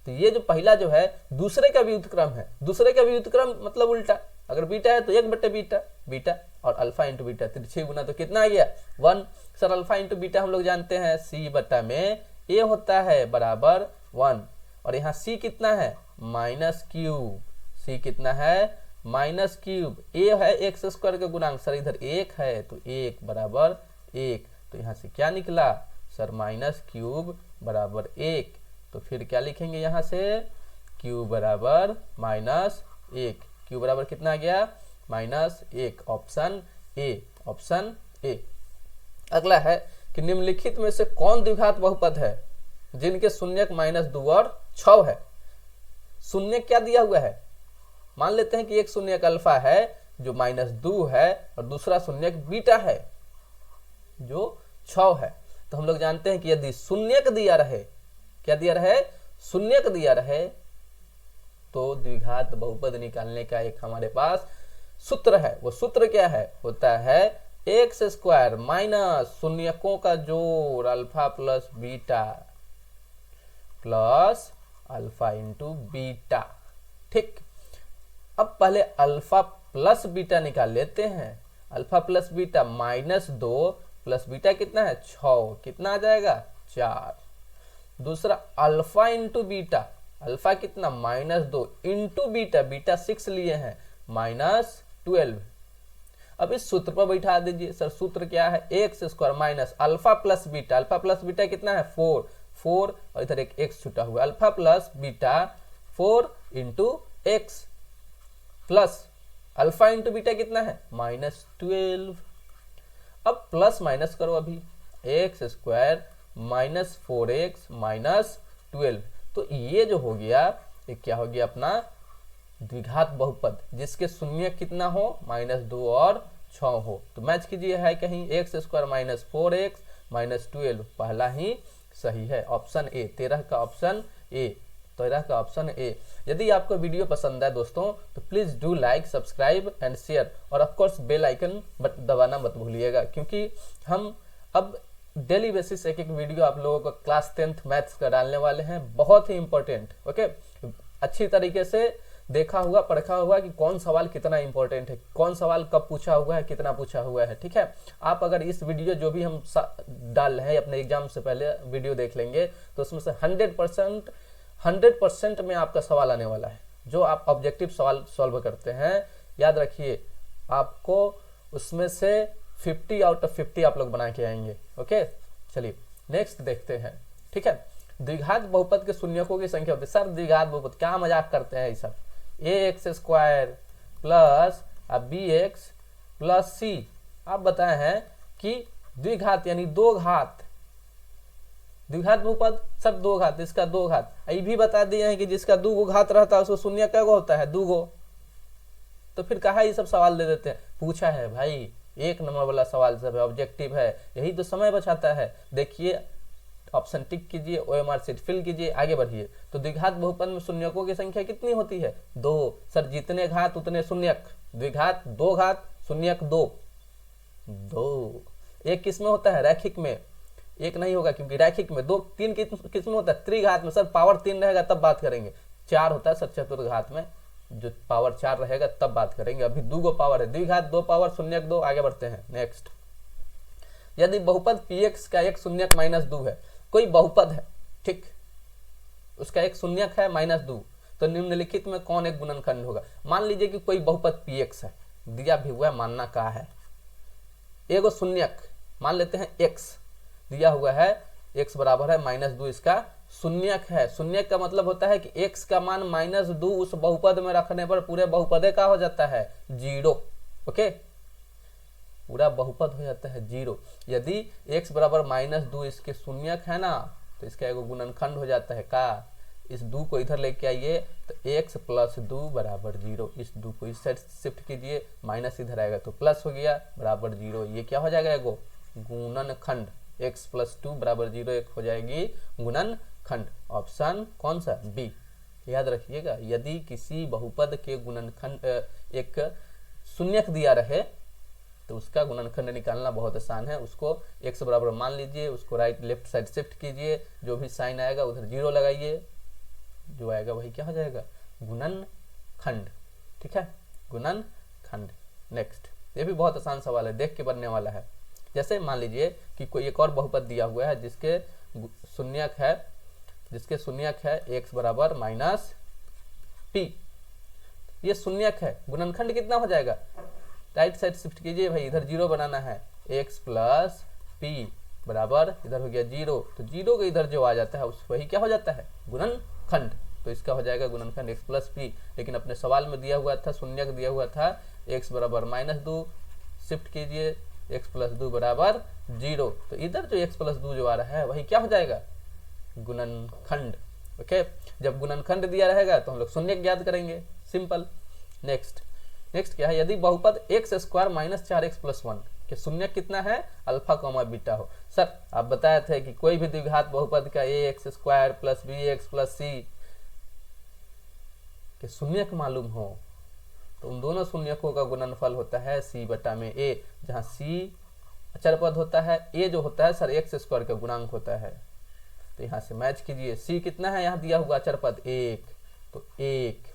तो ये जो पहला जो है दूसरे का व्युत्क्रम है, दूसरे का व्युत्क्रम मतलब उल्टा, अगर बीटा है तो 1/बीटा और अल्फा इंटू बीटा तिरछे गुना तो कितना आ गया 1। सर अल्फा इंटू बीटा हम लोग जानते हैं c/में a होता है बराबर 1, और यहाँ c कितना है -क्यूब, c कितना है -क्यूब, a है x² का गुणांक, सर इधर 1 है तो 1 बराबर 1, तो यहाँ से क्या निकला सर -क्यूब बराबर 1। तो फिर क्या लिखेंगे यहाँ से q बराबर -1, q बराबर कितना आ गया -1, ऑप्शन ए। अगला है कि निम्नलिखित में से कौन द्विघात बहुपद है जिनके शून्यक -2 और 6 है। शून्य क्या दिया हुआ है, मान लेते हैं कि एक शून्यक अल्फा है जो -2 है और दूसरा शून्यक बीटा है जो 6 है। तो हम लोग जानते हैं कि यदि शून्यक दिया रहे, क्या दिया रहे शून्यक दिया रहे, तो द्विघात बहुपद निकालने का एक हमारे पास सूत्र है। वो सूत्र क्या है, होता है x² माइनस शून्यकों का जोड़ alpha plus beta plus alpha into beta. ठीक, अब पहले अल्फा प्लस बीटा निकाल लेते हैं। Alpha plus beta -2 plus beta कितना है 6, कितना आ जाएगा 4। दूसरा अल्फा इंटू बीटा, अल्फा कितना -2 इंटू बीटा, बीटा 6 लिए हैं -12। अब इस सूत्र पर बैठा दीजिए। सर सूत्र क्या है x² minus alpha plus beta, alpha plus beta कितना है 4 और इधर एक x छूटा हुआ, alpha plus beta 4 into x plus alpha into beta कितना है -12। अब प्लस माइनस करो, अभी x² माइनस 4x माइनस 12, तो ये जो हो गया ये क्या हो गया अपना द्विघात बहुपद जिसके शून्य कितना हो -2 और 6 हो। तो मैच कीजिए है कहीं x² माइनस 4x माइनस 12, पहला ही सही है, ऑप्शन ए 13 का ऑप्शन ए। यदि आपको वीडियो पसंद है दोस्तों तो please do like subscribe and share, और ऑफ कोर्स बेल आइकन दबाना मत भूलिएगा, क्योंकि हम अब डेली बेसिस एक वीडियो आप लोगों को क्लास 10th मैथ्स का डालने वाले हैं, बहुत ही इंपॉर्टेंट। ओके, अच्छी तरीके से देखा हुआ परखा हुआ कि कौन सवाल कितना इंपॉर्टेंट है, कौन सवाल कब पूछा हुआ है, कितना पूछा हुआ है। ठीक है, आप अगर इस वीडियो जो भी हम डाल रहे हैं अपने एग्जाम से पहले वीडियो देख लेंगे तो उसमें से 100% में आपका सवाल आने वाला है। जो आप ऑब्जेक्टिव सवाल सॉल्व करते हैं, याद रखिए आपको उसमें से 50 आउट ऑफ 50 आप लोग बना के आएंगे। ओके, चलिए नेक्स्ट देखते हैं। ठीक है, द्विघात बहुपद के शून्यकों की संख्या होती है। सर द्विघात बहुपद क्या मजाक करते हैं ये सब, ax² plus bx plus c। आप बताए हैं कि द्विघात यानी दो घात, द्विघात बहुपद सर दो घात, इसका दो घात। ये भी बता दिए हैं कि जिसका दो गो घात रहता है उसको शून्य क्या होता है, दो गो। तो फिर कहा ये सब सवाल दे देते हैं। पूछा है भाई, एक नंबर वाला सवाल सब है, ऑब्जेक्टिव है, यही तो समय बचाता है। देखिए ऑप्शन टिक कीजिए, OMR सीट फिल कीजिए, आगे बढ़िए। तो द्विघात बहुपद में शून्यकों की संख्या कितनी होती है, दो। सर जितने घात उतने शून्यक, द्विघात दो घात शून्यक दो, दो। एक किस में होता है, रैखिक में। एक नहीं होगा क्योंकि रैखिक में दो, तीन किस में होता है, त्रिघात में। सर पावर 3 रहेगा तब बात करेंगे। 4 होता है सर चतुर्घात में, जो पावर 4 रहेगा तब बात करेंगे। अभी दो गो पावर है, द्विघात दो पावर शून्यक दो। आगे बढ़ते हैं नेक्स्ट। यदि बहुपद px का एक शून्यक माइनस 2 है, कोई बहुपद है, ठीक, उसका एक शून्यक है -2, तो निम्नलिखित में कौन एक गुणनखंड होगा। मान लीजिए कि कोई बहुपद px है, दिया भी हुआ है, मानना का है। एगो शून्यक मान लेते हैं x दिया हुआ है, x बराबर है -2, इसका शून्यक है। शून्यक का मतलब होता है कि x का मान -2 उस बहुपद में रखने पर पूरे बहुपदे का हो जाता है 0। ओके, पूरा बहुपद हो जाता है 0। यदि x बराबर -2 इसके शून्यक है ना, तो इसका एगो गुणनखंड हो जाता है का, इस 2 को इधर लेके आइए तो x + 2 बराबर 0। इस 2 को इस साइड शिफ्ट कीजिए, माइनस इधर आएगा तो प्लस हो गया बराबर 0। ये क्या हो जाएगा, एगो गुणनखंड। x + 2 बराबर 0 एक हो जाएगी गुणनखंड। ऑप्शन कौन सा, बी। याद रखिएगा, यदि किसी बहुपद के गुणनखंड एक शून्यक दिया रहे तो उसका गुणनखंड निकालना बहुत आसान है। उसको x बराबर मान लीजिए, उसको राइट लेफ्ट साइड शिफ्ट कीजिए, जो भी साइन आएगा उधर 0 लगाइए, जो आएगा वही क्या हो जाएगा, गुणनखंड। ठीक है, गुणनखंड। नेक्स्ट, ये भी बहुत आसान सवाल है, देख के बनने वाला है। जैसे मान लीजिए कि कोई एक और बहुपद दिया हुआ है जिसके शून्यक है x बराबर -p। ये शून्यक है, गुणनखंड कितना हो जाएगा, राइट साइड शिफ्ट कीजिए भाई, इधर 0 बनाना है। x + p बराबर इधर हो गया 0, तो 0 के इधर जो आ जाता है उस वही क्या हो जाता है, गुणनखंड। तो इसका हो जाएगा गुणनखंड x + p। लेकिन अपने सवाल में दिया हुआ था, शून्यक दिया हुआ था x बराबर -2, शिफ्ट कीजिए x + 2 बराबर 0, तो इधर जो x + 2 जो आ रहा है वही क्या हो जाएगा, गुणनखंड। ओके, जब गुणनखंड दिया रहेगा तो हम लोग शून्यक ज्ञात करेंगे, सिंपल। नेक्स्ट क्या है, यदि बहुपद x² - 4x + 1 के शून्यक कितना है, अल्फा बीटा हो। सर आप बताए थे कि कोई भी द्विघात बहुपद का ax² + bx + c के शून्यक मालूम हो तो उन दोनों शून्यकों का गुणनफल होता है c/a, जहां c अचर पद होता है, a जो होता है सर x² का गुणांक होता है। तो यहाँ से मैच कीजिए, c कितना है, यहाँ दिया हुआ अचर पद 1, तो 1,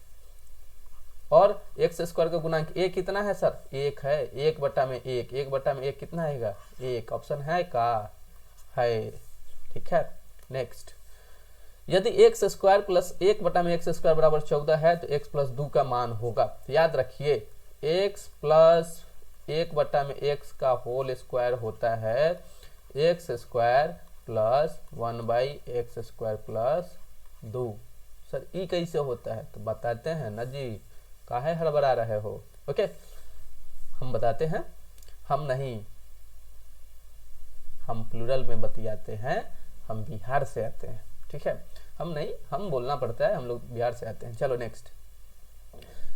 और x² का गुणांक a कितना है सर, 1 है, 1/1, 1/1 कितना आएगा, 1। ऑप्शन है का, है। ठीक है, नेक्स्ट, यदि x² + 1/x² बराबर 14 है तो x + 2 का मान होगा। तो याद रखिए x + 1/x का होल स्क्वायर होता है x² + 1/x² + 2। सर ई कैसे होता है, तो बताते हैं ना जी, काहे हड़बड़ा रहे हो। ओके, हम बताते हैं, हम नहीं, हम प्लूरल में बतियाते हैं, हम बिहार से आते हैं। ठीक है, हम नहीं, हम बोलना पड़ता है, हम लोग बिहार से आते हैं। चलो नेक्स्ट,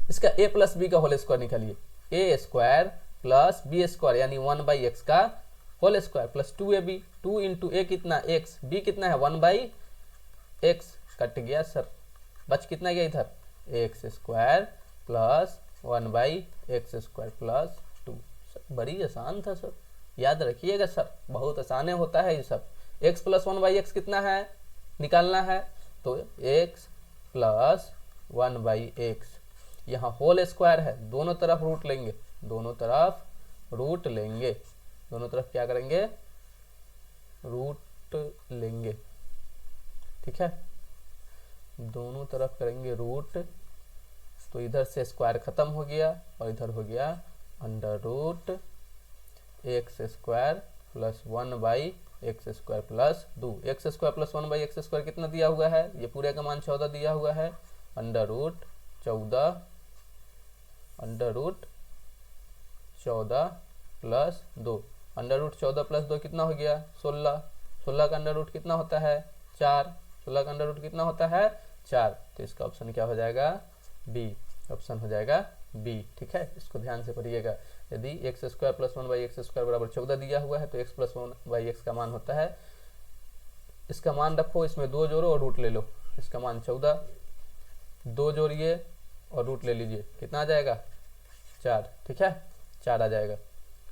इसका a + b का होल स्क्वायर निकालिए। a² + b² यानी 1/x का whole square plus 2ab, 2 × a कितना x, b कितना है 1/x, कट गया सर, बच कितना गया इधर, x² + 1/x² + 2। बड़ी आसान था सर, याद रखिएगा सर, बहुत आसान होता है ये सब। x + 1/x कितना है निकालना है, तो x + 1/x यहाँ होल स्क्वायर है, दोनों तरफ रूट लेंगे, दोनों तरफ रूट लेंगे, दोनों तरफ क्या करेंगे, रूट लेंगे, ठीक है, दोनों तरफ करेंगे रूट। तो इधर से स्क्वायर खत्म हो गया और इधर हो गया under root x square plus 1/x² plus 2। x² plus 1/x² कितना दिया हुआ है, ये पूरे का मान 14 दिया हुआ है, under root 14 plus 2, under root 14 plus 2 कितना हो गया 16, 16 का अंडर रूट कितना होता है 4, 16 का अंडर रूट कितना होता है 4। तो इसका ऑप्शन क्या हो जाएगा, बी, ऑप्शन हो जाएगा बी, ठीक है, इसको ध्यान से पढ़िएगा। यदि x² प्लस 1/x² बराबर 14 दिया हुआ है तो x प्लस 1/x का मान होता है, इसका मान रखो, इसमें 2 जोड़ो और रूट ले लो, इसका मान 14, 2 जोड़िए और रूट ले लीजिए, कितना आ जाएगा 4, ठीक है, 4 आ जाएगा।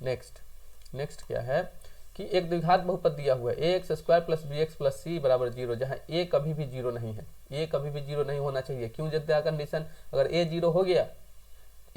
नेक्स्ट क्या है कि एक द्विघात बहुपद दिया हुआ है ax² plus bx plus c बराबर 0, जहाँ a कभी भी 0 नहीं है, a कभी भी 0 नहीं होना चाहिए। क्यों दिया कंडीशन, अगर a 0 हो गया,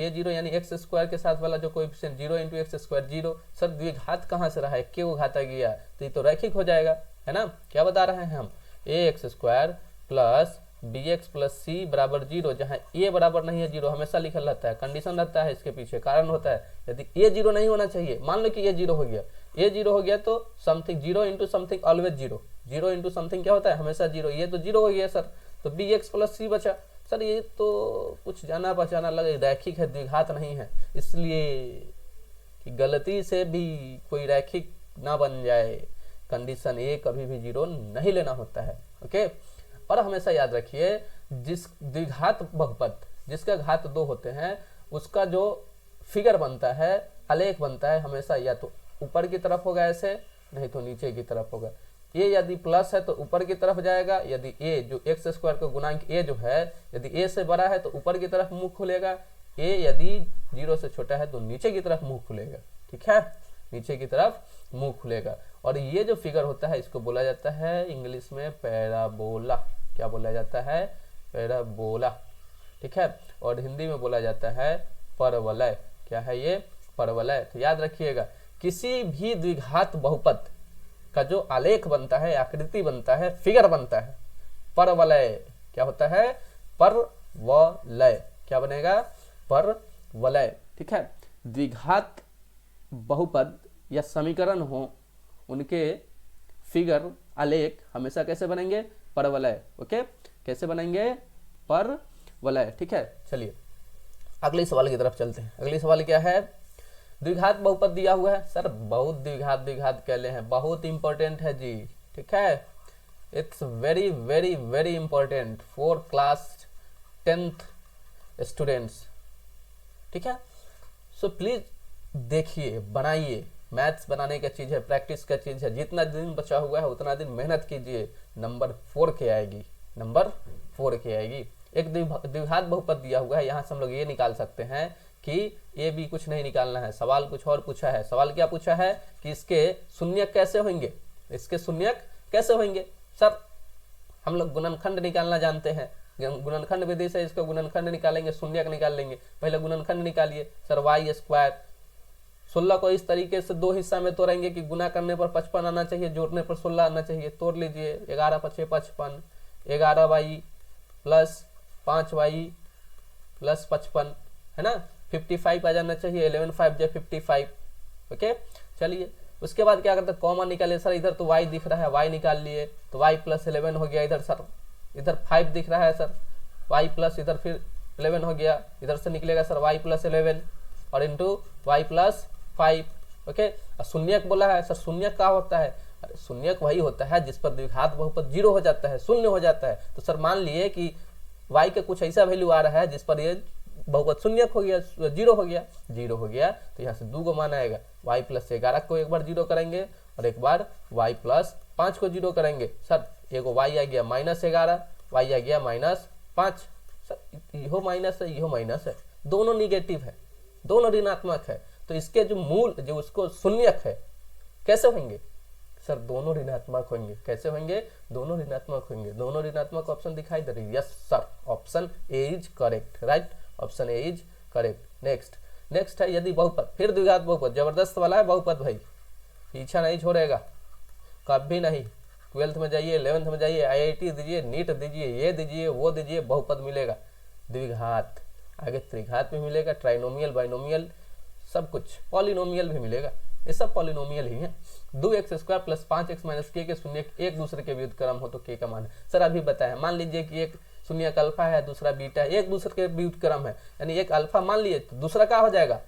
a 0 यानी x² के साथ वाला जो कोएफिशिएंट 0 × x² 0, सर द्विघात कहाँ से रहा है, क्यों घाता गया, तो ये तो रैखिक हो जाएगा, है ना। क्या बता रहे हैं हम, ax² plus bx plus c बराबर 0, जहाँ a बराबर नहीं है 0, हमेशा लिखल रहता है, कंडीशन रहता है, इसके पीछे कारण होता है। यदि a 0 नहीं होना चाहिए, मान लो कि a 0 हो गया, a 0 हो गया तो समथिंग 0 × समथिंग ऑलवेज 0, 0 × समथिंग क्या होता है, हमेशा 0, ये तो 0 हो गया सर, तो bx प्लस c बचा। सर ये तो कुछ जाना पहचाना लगे, रैखिक है, द्विघात नहीं है, इसलिए कि गलती से भी कोई रैखिक ना बन जाए, कंडीशन ए कभी भी 0 नहीं लेना होता है, ओके। और हमेशा याद रखिए, जिस द्विघात बहुपद जिसका घात 2 होते हैं, उसका जो फिगर बनता है, आलेख बनता है, हमेशा या तो ऊपर की तरफ होगा ऐसे, नहीं तो नीचे की तरफ होगा। ए यदि प्लस है तो ऊपर की तरफ जाएगा, यदि ए जो x² का गुणांक ए जो है, यदि ए से बड़ा है तो ऊपर की तरफ मुंह खुलेगा, ए यदि 0 से छोटा है तो नीचे की तरफ मुंह खुलेगा, ठीक है, नीचे की तरफ मुंह खुलेगा। और ये जो फिगर होता है इसको बोला जाता है इंग्लिश में पैराबोला। क्या बोला जाता है, पैराबोला, ठीक है, और हिंदी में बोला जाता है परवलय। क्या है ये, परवलय। तो याद रखिएगा, किसी भी द्विघात बहुपद का जो आलेख बनता है, आकृति बनता है, फिगर बनता है, परवलय। क्या होता है, परवलय। क्या बनेगा, परवलय, ठीक है। द्विघात बहुपद या समीकरण हो, उनके फिगर आलेख हमेशा कैसे बनेंगे, परवलय, ओके, कैसे बनेंगे, परवलय, ठीक है। चलिए अगले सवाल की तरफ चलते हैं। अगले सवाल क्या है, द्विघात बहुपद दिया हुआ है, सर बहुत द्विघात कहले हैं, बहुत इंपॉर्टेंट है जी, ठीक है, it's very very very important for class 10th students, ठीक है। सो प्लीज देखिए, बनाइए, मैथ्स बनाने का चीज है, प्रैक्टिस का चीज है, जितना दिन बचा हुआ है उतना दिन मेहनत कीजिए, नंबर 4 के आएगी, नंबर 4 के आएगी। एक द्विघात बहुपद दिया हुआ है, यहाँ से हम लोग ये निकाल सकते हैं कि ए बी कुछ नहीं निकालना है, सवाल कुछ और पूछा है। सवाल क्या पूछा है कि इसके शून्यक कैसे होंगे, इसके शून्यक कैसे होंगे। सर हम लोग गुणनखंड निकालना जानते हैं, गुणनखंड विधि से इसका गुणनखंड निकालेंगे, शून्यक निकाल लेंगे। पहले गुणनखंड निकालिए, सर y² 16 को इस तरीके से 2 हिस्सा में तोड़ेंगे कि गुना करने पर 55 आना चाहिए, जोड़ने पर 16 आना चाहिए। तोड़ लीजिए, 11 × 5 = 55, 11y प्लस 5y प्लस 55, है ना, 55 आ जाना चाहिए, 11 × 5 = 55, ओके। चलिए उसके बाद क्या करते हैं, कॉमन निकालिए। सर इधर तो y दिख रहा है, y निकाल लिए तो y + 11 हो गया। इधर सर इधर 5 दिख रहा है, सर y प्लस इधर फिर 11 हो गया, इधर से निकलेगा सर y + 11 और इंटू y + 5, ओके। शून्यक बोला है, सर शून्यक क्या होता है, अरे शून्यक वही होता है जिस पर द्विघात बहुपद 0 हो जाता है, शून्य हो जाता है। तो सर मान लिए कि y का कुछ ऐसा वैल्यू आ रहा है जिस पर ये बहुपद शून्यक हो गया, 0 हो गया, 0 हो गया, तो यहाँ से 2 को मान आएगा। y + 11 को एक बार 0 करेंगे और एक बार y + 5 को 0 करेंगे। सर एगो y आ गया -11, y आ गया -5, सर यो माइनस है, यो माइनस है, दोनों निगेटिव है, दोनों ऋणात्मक है। तो इसके जो मूल जो उसको शून्यक है कैसे होंगे, सर दोनों ऋणात्मक होंगे। कैसे होंगे, दोनों ऋणात्मक होंगे। दोनों ऋणात्मक ऑप्शन दिखाई दे रही है, yes sir, option A is correct, right, option A is correct. Next है यदि बहुपद, फिर द्विघात बहुपद, जबरदस्त वाला है बहुपद भाई, पीछा नहीं छोड़ेगा कभी नहीं। 12th में जाइए, 11th में जाइए, IIT दीजिए, नीट दीजिए, ये दीजिए वो दीजिए, बहुपद मिलेगा। द्विघात, आगे त्रिघात भी मिलेगा, ट्राइनोमियल, बाइनोमियल, सब कुछ, पॉलिनोमियल भी मिलेगा, ये सब पॉलिनोमियल ही है। 2x² + 5x - k के शून्य एक दूसरे के व्युत्क्रम हो तो k का मान है। सर अभी बताया, मान लीजिए कि एक शून्य अल्फा है, दूसरा बीटा है, एक दूसरे के व्युत्क्रम है, यानी एक अल्फा मान लिए तो दूसरा क्या हो जाएगा,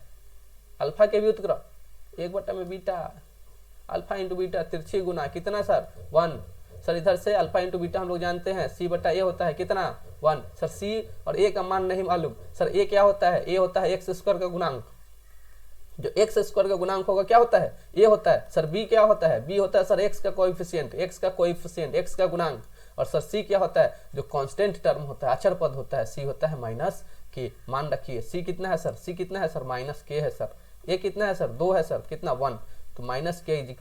अल्फा के व्युत्क्रम, 1 में बीटा, अल्फा इंटू बीटा, तिरछी गुना कितना सर 1। सर इधर से अल्फा इंटू बीटा हम लोग जानते हैं c/a होता है कितना 1। सर c और a का मान नहीं मालूम, सर a क्या होता है, a होता है x² का गुणांक, जो x² का गुणांक होगा क्या होता है, a होता है। सर b क्या होता है, b होता है सर x का कोएफिशिएंट, x का गुणांक। और सर c क्या होता है, जो कांस्टेंट टर्म होता है, अचर पद होता है, c होता है -k। मान रखिए c कितना है सर, c कितना है सर -k है सर, a कितना है सर 2 है सर, कितना 1, तो -k =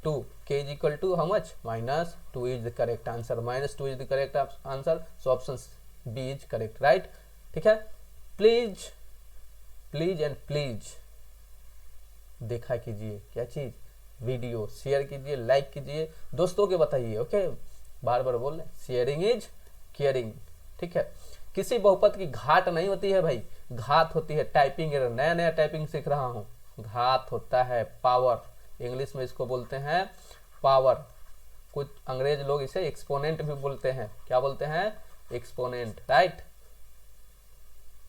2, k = how much -2 is the correct answer, -2 is the correct answer, so option B is correct, right। ठीक है, प्लीज एंड प्लीज देखा कीजिए क्या चीज, वीडियो शेयर कीजिए, लाइक कीजिए, दोस्तों के बताइए, ओके, बार बार बोल रहे, शेयरिंग इज केयरिंग। ठीक है, किसी बहुपद की घात नहीं होती है भाई, घात होती है, टाइपिंग एरर, नया टाइपिंग सीख रहा हूँ। घात होता है पावर, इंग्लिश में इसको बोलते हैं पावर, कुछ अंग्रेज लोग इसे एक्सपोनेंट भी बोलते हैं, क्या बोलते हैं, एक्सपोनेंट, राइट।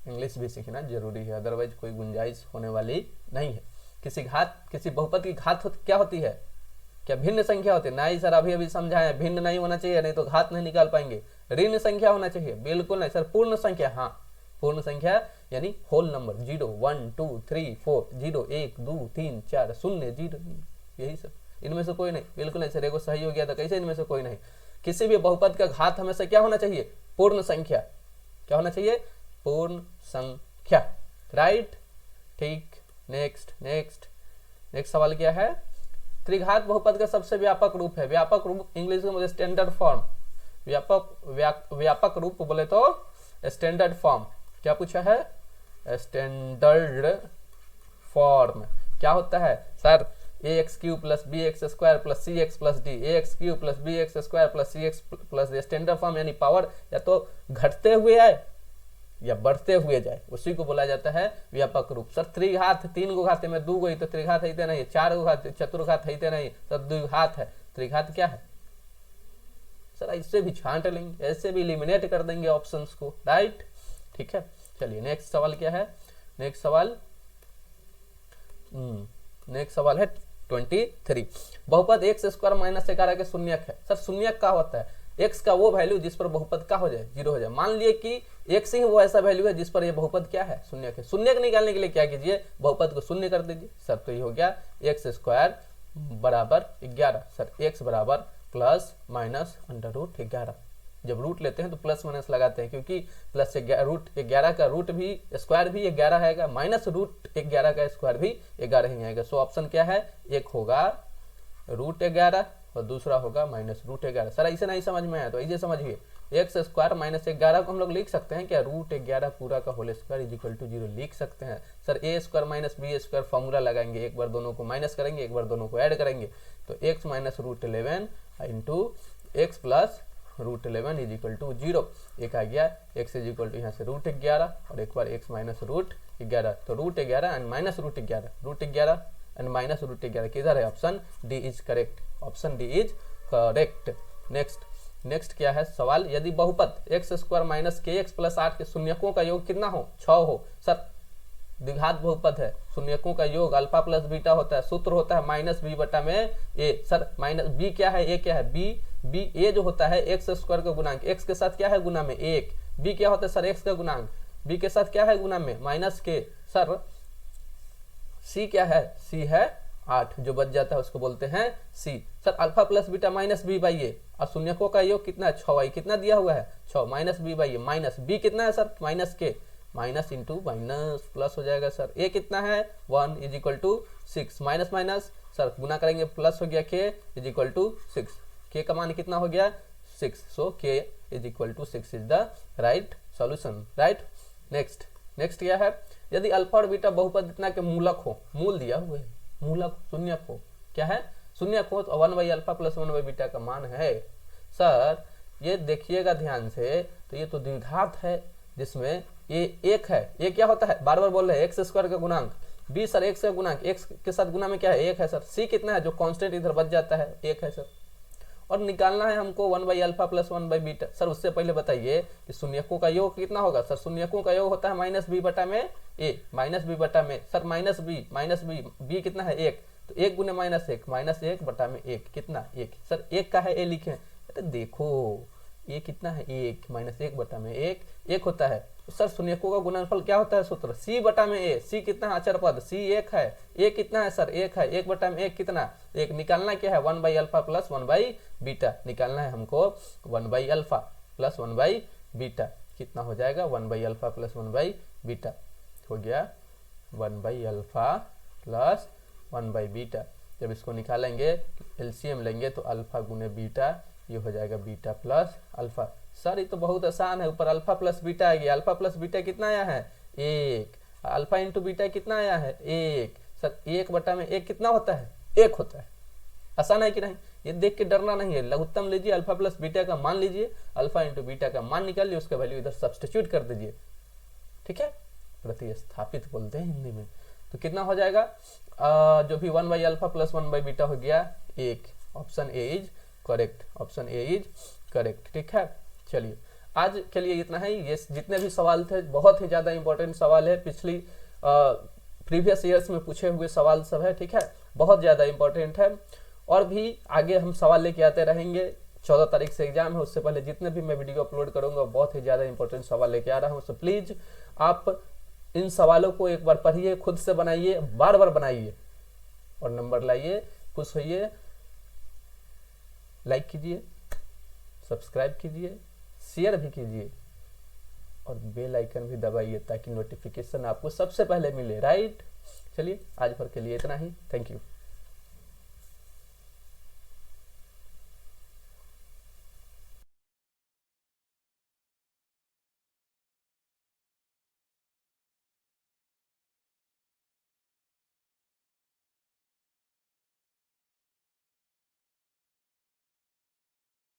इंग्लिश भी सीखना जरूरी है, अदरवाइज कोई गुंजाइश होने वाली नहीं है। किसी बहुपद की घात क्या होती है, क्या भिन्न संख्या होती है, नहीं सर अभी समझाया, भिन्न नहीं होना चाहिए, नहीं तो घात नहीं निकाल पाएंगे। ऋण संख्या होना चाहिए, बिल्कुल नहीं सर, पूर्ण संख्या, हाँ पूर्ण संख्या यानी होल नंबर, 0 1 2 3 4, 0 1 2 3 4 0 0, यही सब, इनमें से कोई नहीं, बिल्कुल नहीं सर, एगो सही हो गया था, कैसे इनमें से कोई नहीं। किसी भी बहुपद का घात हमेशा क्या होना चाहिए, पूर्ण संख्या, क्या होना चाहिए, पूर्ण संख्या, राइट। ठीक, नेक्स्ट सवाल क्या है, त्रिघात बहुपद का सबसे व्यापक रूप है, व्यापक रूप इंग्लिश में मुझे स्टैंडर्ड फॉर्म, व्यापक रूप बोले तो स्टैंडर्ड फॉर्म, क्या पूछा है, स्टैंडर्ड फॉर्म क्या होता है sir, ax³ + bx² + cx + d, ax³ + bx² + cx + d, standard form यानी पावर या तो घटते हुए आए या बढ़ते हुए जाए, उसी को बोला जाता है व्यापक रूप। सर त्रिघात 3 गो घात में 2 गो ही तो त्रिघात है नहीं, 4 गो घात चतुर्घात है नहीं, सर द्विघात है, त्रिघात क्या है सर, इससे भी छांट लेंगे, ऐसे भी एलिमिनेट कर देंगे ऑप्शंस को, राइट। ठीक है, चलिए नेक्स्ट सवाल क्या है, नेक्स्ट सवाल है 23। बहुपद x² - 11 के शून्यक है। सर शून्यक क्या होता है, x का वो वैल्यू जिस पर बहुपद का हो जाए, 0 हो जाए। मान लिए कि x ही वो ऐसा वैल्यू है जिस पर ये बहुपद क्या है, शून्यक है। शून्यक निकालने के लिए क्या कीजिए, बहुपद को शून्य कर दीजिए। सर तो ये हो गया x² = 11, सर x = ±√11। जब रूट लेते हैं तो प्लस माइनस लगाते हैं, क्योंकि +11 का रूट भी स्क्वायर भी 11 आएगा, -√11 का स्क्वायर भी 11 ही आएगा। सो ऑप्शन क्या है, एक होगा √11 और दूसरा होगा -√11। सर ऐसे नहीं समझ में आया तो ऐसे समझिए, x² - 11 को हम लोग लिख सकते हैं क्या, √11 पूरा का होल स्क्वायर = 0 लिख सकते हैं। सर a² - b² फॉर्मूला लगाएंगे, एक बार दोनों को माइनस करेंगे, एक बार दोनों को ऐड करेंगे, तो x - √11 × x + √11 = 0। एक आ गया x यहाँ से √11 और एक बार x - √11, तो √11 एंड -√11, √11 एंड -√11 किधर है, option D is correct, option D is correct. Next क्या है सवाल, यदि बहुपद x² - kx + 8 के शून्यकों का योग कितना हो, 6 हो। सर द्विघात बहुपद है, शून्यकों का योग अल्फा प्लस बीटा होता है, सूत्र होता है -b/a। सर b क्या है, a क्या है, b a जो होता है x² का गुणांक, x के साथ क्या है गुना में 1, b क्या होता है सर x का गुणांक, b के साथ क्या है गुना में -k। सर c क्या है, c है 8, जो बच जाता है उसको बोलते हैं c। Sir alpha plus beta -b/a और शून्यकों का योग कितना है, 6, कितना दिया हुआ है 6, -b/a, b कितना है sir -k, minus into minus plus हो जाएगा। सर a कितना है 1 = 6, माइनस सर गुना करेंगे प्लस हो गया k = 6, k का मान कितना हो गया 6, सो k = 6 is the right solution, right. Next क्या है, यदि अल्फा और बीटा बहुपद इतना के मूलक हो, मूल दिया हुआ है, मूलक शून्यक हो, क्या है शून्यक हो, तो 1/अल्फा प्लस 1/बीटा का मान है। सर ये देखिएगा ध्यान से, तो ये तो द्विघात है जिसमें ये एक है, ये क्या होता है बार बार बोल रहे हैं एक्स स्क्वायर का गुणांक, बी सर एक्स का गुणांक, एक्स के साथ गुना में क्या है एक है सर, सी कितना है जो कांस्टेंट इधर बच जाता है एक है सर, और निकालना है हमको 1/अल्फा प्लस 1/बीटा। सर उससे पहले बताइए कि शून्यकों का योग कितना होगा, सर शून्यकों का योग होता है माइनस बी बटा में ए, माइनस बी बटा में सर माइनस बी, बी कितना है एक, तो एक गुने माइनस एक बटा में एक कितना एक, सर एक का है ए लिखे, अरे देखो ये कितना है एक, माइनस एक बटा में एक होता है। तो सर शून्यकों का गुणनफल क्या होता है सूत्र, सी बटा में ए, सी कितना है अचर पद, सी एक है, ए कितना है सर एक है, एक बटा में एक कितना एक, निकालना क्या है 1/अल्फा प्लस 1/बीटा, निकालना है हमको 1/अल्फा प्लस 1/बीटा, कितना हो जाएगा 1/अल्फा प्लस 1/बीटा, हो गया 1/अल्फा प्लस 1/बीटा। जब इसको निकालेंगे एलसीएम लेंगे तो अल्फा गुने बीटा, ये हो जाएगा बीटा प्लस अल्फा। सर ये तो बहुत आसान है, ऊपर अल्फा प्लस बीटा आ गया, अल्फा प्लस बीटा कितना आया है एक, अल्फा इंटू बीटा कितना आया है एक, सर एक बटा में एक कितना होता है एक होता है, आसान है कि नहीं, ये देख के डरना नहीं है, लघुत्तम लीजिए अल्फा प्लस बीटा का मान लीजिए, अल्फा इंटू बीटा का मान निकालिए, उसका वैल्यू इधर सब्स्टिट्यूट कर दीजिए, ठीक है, प्रतिस्थापित बोलते हैं हिंदी में। तो कितना हो जाएगा जो भी 1/अल्फा प्लस 1/बीटा हो गया एक, option A is correct, option A is correct, ठीक है। चलिए आज के लिए इतना ही, ये जितने भी सवाल थे बहुत ही ज्यादा इंपॉर्टेंट सवाल है, पिछली प्रीवियस ईयर्स में पूछे हुए सवाल सब है, ठीक है, बहुत ज्यादा इंपॉर्टेंट है, और भी आगे हम सवाल लेके आते रहेंगे। 14 तारीख से एग्जाम है, उससे पहले जितने भी मैं वीडियो अपलोड करूंगा बहुत ही ज्यादा इंपॉर्टेंट सवाल लेके आ रहा हूँ, सो प्लीज आप इन सवालों को एक बार पढ़िए, खुद से बनाइए, बार बार बनाइए और नंबर लाइए, खुश होइए, लाइक कीजिए, सब्सक्राइब कीजिए, शेयर भी कीजिए और बेल आइकन भी दबाइए ताकि नोटिफिकेशन आपको सबसे पहले मिले, राइट। चलिए आज भर के लिए इतना ही, थैंक यू।